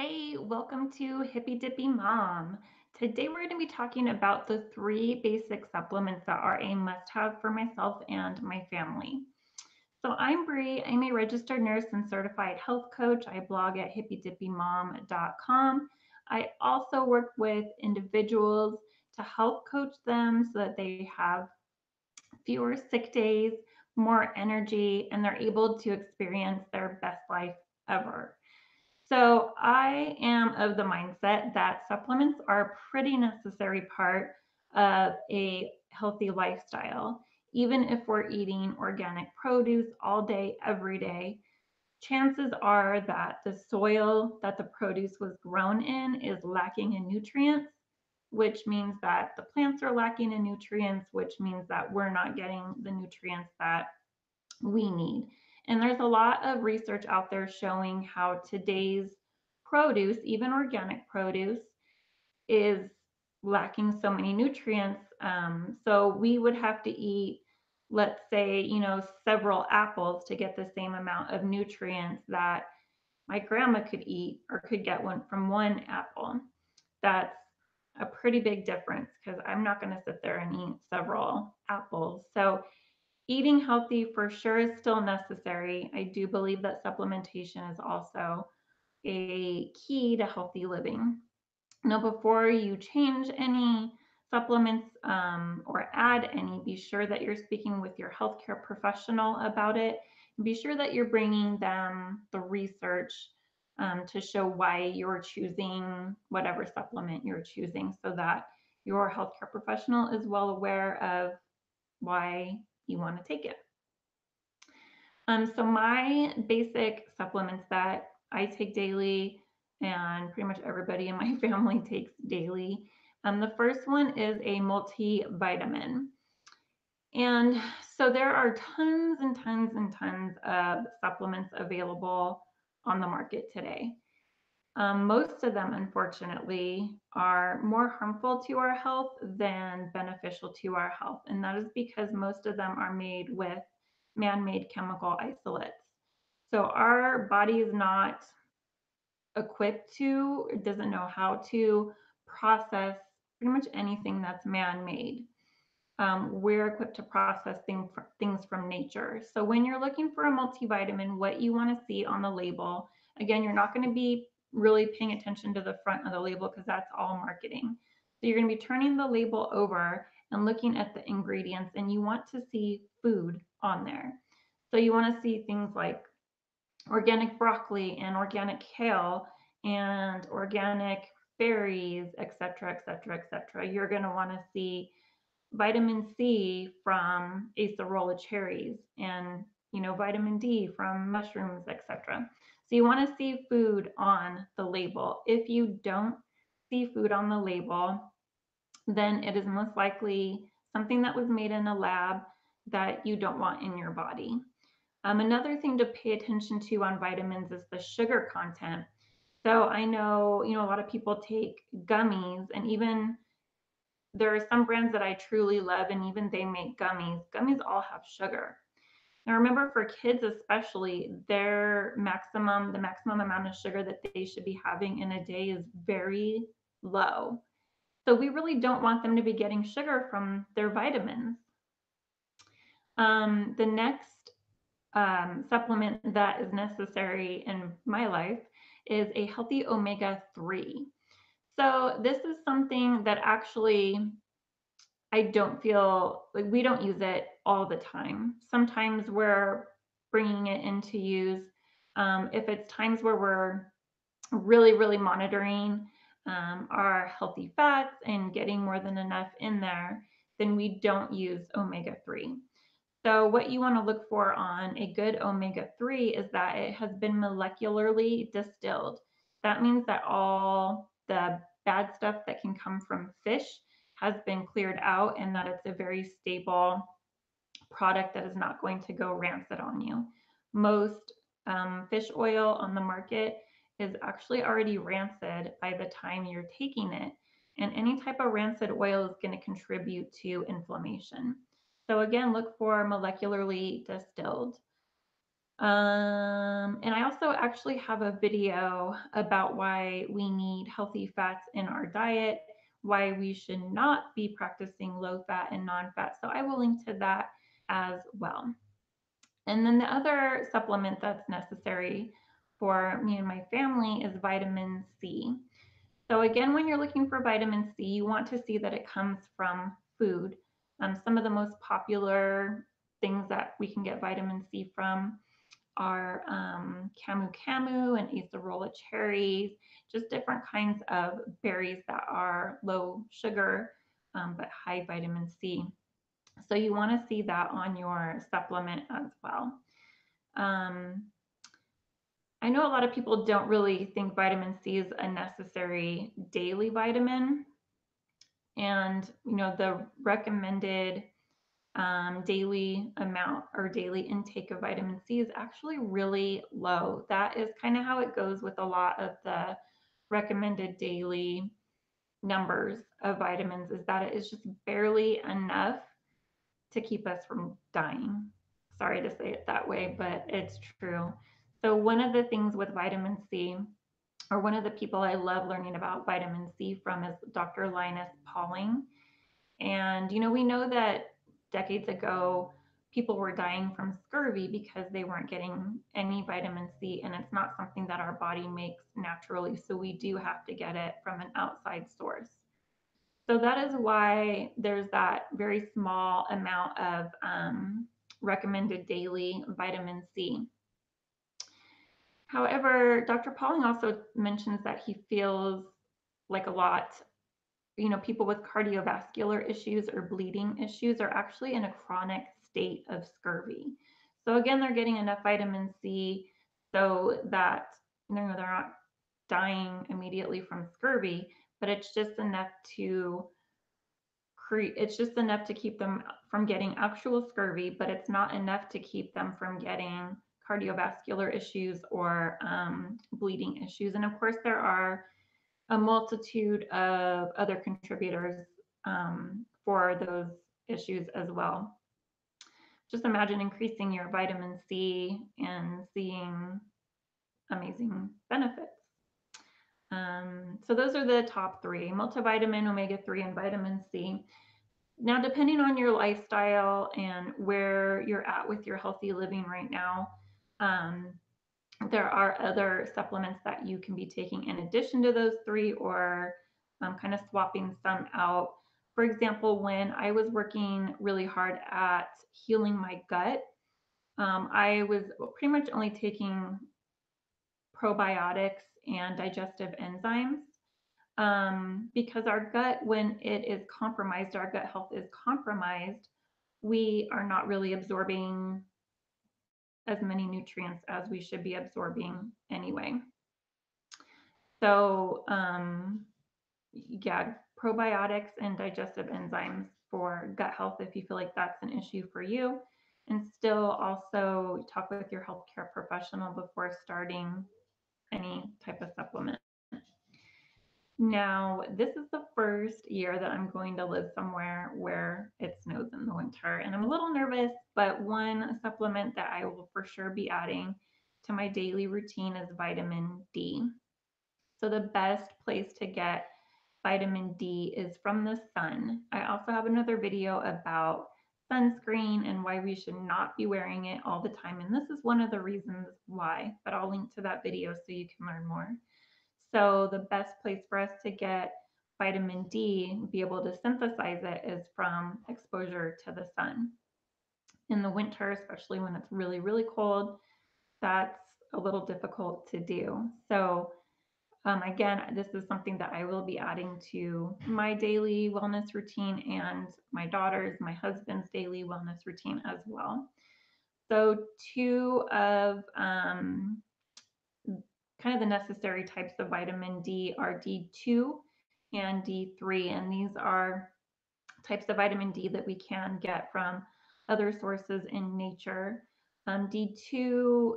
Hey, welcome to Hippy Dippy Mom. Today we're going to be talking about the three basic supplements that are a must have for myself and my family. So I'm Bree. I'm a registered nurse and certified health coach. I blog at hippydippymom.com. I also work with individuals to help coach them so that they have fewer sick days, more energy, and they're able to experience their best life ever. So I am of the mindset that supplements are a pretty necessary part of a healthy lifestyle. Even if we're eating organic produce all day, every day, chances are that the soil that the produce was grown in is lacking in nutrients, which means that the plants are lacking in nutrients, which means that we're not getting the nutrients that we need. And there's a lot of research out there showing how today's produce, even organic produce, is lacking so many nutrients. So we would have to eat, let's say, several apples to get the same amount of nutrients that my grandma could eat or could get one from one apple. That's a pretty big difference because I'm not going to sit there and eat several apples. So eating healthy for sure is still necessary. I do believe that supplementation is also a key to healthy living. Now, before you change any supplements or add any, be sure that you're speaking with your healthcare professional about it. And be sure that you're bringing them the research to show why you're choosing whatever supplement you're choosing so that your healthcare professional is well aware of why you want to take it. So my basic supplements that I take daily and pretty much everybody in my family takes daily. The first one is a multivitamin. And so there are tons and tons and tons of supplements available on the market today. Most of them, unfortunately, are more harmful to our health than beneficial to our health. And that is because most of them are made with man made chemical isolates. So our body is not equipped to, it doesn't know how to process pretty much anything that's man made. We're equipped to process things from nature. So when you're looking for a multivitamin, what you want to see on the label, again, you're not going to be really paying attention to the front of the label because that's all marketing. So you're going to be turning the label over and looking at the ingredients, and you want to see food on there. So you want to see things like organic broccoli and organic kale and organic berries, et cetera, et cetera, et cetera. You're going to want to see vitamin C from acerola cherries and vitamin D from mushrooms, etc. So you want to see food on the label. If you don't see food on the label, then it is most likely something that was made in a lab that you don't want in your body. Another thing to pay attention to on vitamins is the sugar content. So I know, a lot of people take gummies, and even there are some brands that I truly love, and even they make gummies. Gummies all have sugar. Now, remember, for kids especially, the maximum amount of sugar that they should be having in a day is very low. So we really don't want them to be getting sugar from their vitamins. The next supplement that is necessary in my life is a healthy omega 3. So, this is something that actually I don't feel like we don't use it all the time. Sometimes we're bringing it into use. If it's times where we're really, really monitoring our healthy fats and getting more than enough in there, then we don't use omega 3. So, what you want to look for on a good omega 3 is that it has been molecularly distilled. That means that all the bad stuff that can come from fish has been cleared out and that it's a very stable product that is not going to go rancid on you. Most fish oil on the market is actually already rancid by the time you're taking it. And any type of rancid oil is going to contribute to inflammation. So again, look for molecularly distilled. And I also actually have a video about why we need healthy fats in our diet, why we should not be practicing low fat and non fat. So I will link to that as well. And then the other supplement that's necessary for me and my family is vitamin C. So, again, when you're looking for vitamin C, you want to see that it comes from food. Some of the most popular things that we can get vitamin C from are camu camu and acerola cherries, just different kinds of berries that are low sugar but high vitamin C. So you want to see that on your supplement as well. Um, I know a lot of people don't really think vitamin C is a necessary daily vitamin, and the recommended daily amount or daily intake of vitamin C is actually really low. That is kind of how it goes with a lot of the recommended daily numbers of vitamins, is that it is just barely enough to keep us from dying. Sorry to say it that way, but it's true. So, one of the things with vitamin C, or one of the people I love learning about vitamin C from, is Dr. Linus Pauling. And, we know that decades ago, people were dying from scurvy because they weren't getting any vitamin C, and it's not something that our body makes naturally. So we do have to get it from an outside source. So that is why there's that very small amount of recommended daily vitamin C. However, Dr. Pauling also mentions that he feels like a lot, people with cardiovascular issues or bleeding issues are actually in a chronic state of scurvy. So again, they're getting enough vitamin C so that they're not dying immediately from scurvy, but it's just enough to keep them from getting actual scurvy, but it's not enough to keep them from getting cardiovascular issues or bleeding issues. And of course, there are a multitude of other contributors for those issues as well. Just imagine increasing your vitamin C and seeing amazing benefits. So those are the top three: multivitamin, omega-3, and vitamin C. Now, depending on your lifestyle and where you're at with your healthy living right now, um, there are other supplements that you can be taking in addition to those three, or kind of swapping some out. For example, when I was working really hard at healing my gut, I was pretty much only taking probiotics and digestive enzymes, because our gut, when it is compromised, our gut health is compromised, we are not really absorbing as many nutrients as we should be absorbing anyway. So, yeah, probiotics and digestive enzymes for gut health if you feel like that's an issue for you. And still also talk with your healthcare professional before starting any type of supplement. Now, this is the first year that I'm going to live somewhere where it snows in the winter, and I'm a little nervous, but one supplement that I will for sure be adding to my daily routine is vitamin D. So, the best place to get vitamin D is from the sun. I also have another video about sunscreen and why we should not be wearing it all the time. And this is one of the reasons why, but I'll link to that video so you can learn more. So the best place for us to get vitamin D, be able to synthesize it, is from exposure to the sun. In the winter, especially when it's really, really cold, that's a little difficult to do. So again, this is something that I will be adding to my daily wellness routine and my daughter's, my husband's daily wellness routine as well. So two of kind of the necessary types of vitamin D are D2 and D3, and these are types of vitamin D that we can get from other sources in nature. D2,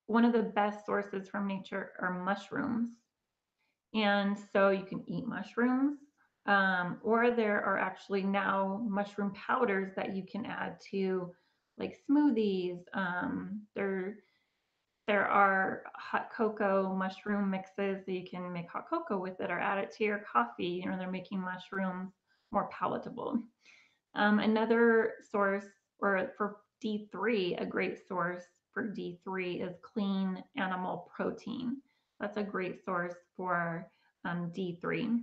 one of the best sources from nature are mushrooms. And so you can eat mushrooms, or there are actually now mushroom powders that you can add to like smoothies. They're There are hot cocoa mushroom mixes, so you can make hot cocoa with it or add it to your coffee. They're making mushrooms more palatable. Another source, or for D3, a great source for D3 is clean animal protein. That's a great source for D3.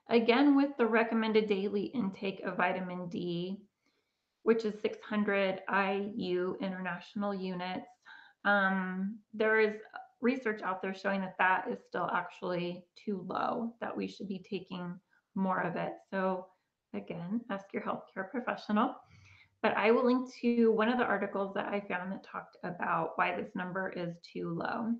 Again, with the recommended daily intake of vitamin D, which is 600 IU international units, there is research out there showing that that is still actually too low, that we should be taking more of it. So, again, ask your healthcare professional. But I will link to one of the articles that I found that talked about why this number is too low.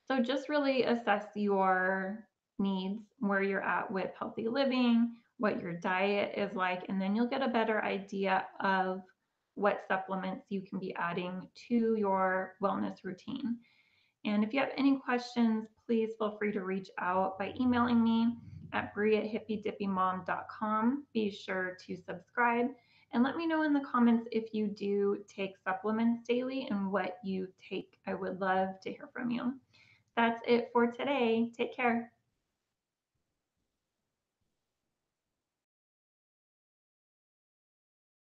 So just really assess your needs, where you're at with healthy living, what your diet is like, and then you'll get a better idea of what supplements you can be adding to your wellness routine. And if you have any questions, please feel free to reach out by emailing me at brie@hippydippymom.com. Be sure to subscribe and let me know in the comments if you do take supplements daily and what you take. I would love to hear from you. That's it for today. Take care.